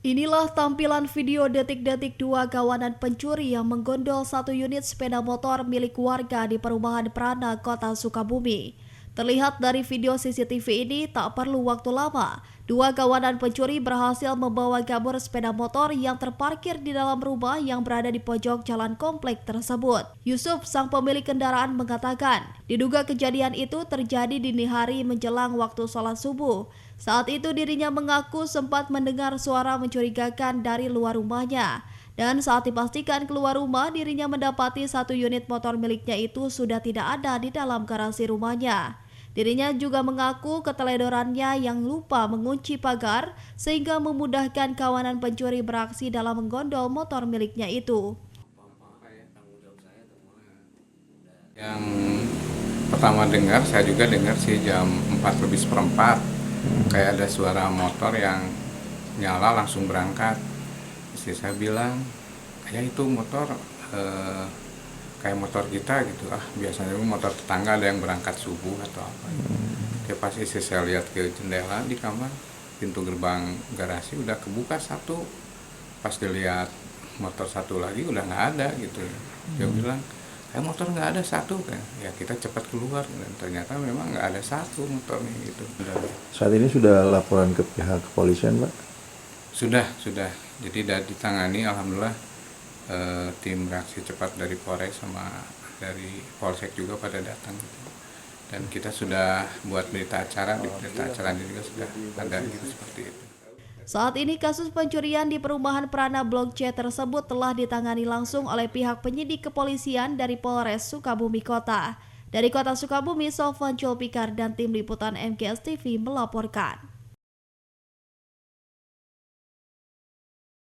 Inilah tampilan video detik-detik dua kawanan pencuri yang menggondol satu unit sepeda motor milik warga di perumahan Prana, Kota Sukabumi. Terlihat dari video CCTV ini, tak perlu waktu lama. Dua kawanan pencuri berhasil membawa kabur sepeda motor yang terparkir di dalam rumah yang berada di pojok jalan komplek tersebut. Yusuf, sang pemilik kendaraan, mengatakan, diduga kejadian itu terjadi dini hari menjelang waktu sholat subuh. Saat itu dirinya mengaku sempat mendengar suara mencurigakan dari luar rumahnya. Dan saat dipastikan keluar rumah, dirinya mendapati satu unit motor miliknya itu sudah tidak ada di dalam garasi rumahnya. Dirinya juga mengaku keteledorannya yang lupa mengunci pagar sehingga memudahkan kawanan pencuri beraksi dalam menggondol motor miliknya itu. Yang pertama dengar, saya juga dengar sih jam 4:04 kayak ada suara motor yang nyala langsung berangkat. Istri saya bilang, kayak itu motor kayak motor kita gitu, biasanya motor tetangga ada yang berangkat subuh atau apa. Ya pas istri saya lihat ke jendela di kamar, pintu gerbang garasi udah kebuka satu. Pas dilihat motor satu lagi udah nggak ada gitu. Dia bilang, kayak motor nggak ada satu kan. Ya kita cepat keluar dan ternyata memang nggak ada satu motornya gitu. Saat ini sudah laporan ke pihak kepolisian, Pak? Sudah. Jadi sudah ditangani, alhamdulillah. Tim reaksi cepat dari Polres sama dari Polsek juga pada datang gitu. Dan kita sudah buat berita acara, di berita acaranya juga sudah ada gitu seperti itu. Saat ini kasus pencurian di perumahan Prana Blok C tersebut telah ditangani langsung oleh pihak penyidik kepolisian dari Polres Sukabumi Kota. Dari Kota Sukabumi, Sofwan Julpikar dan tim liputan MGS TV melaporkan.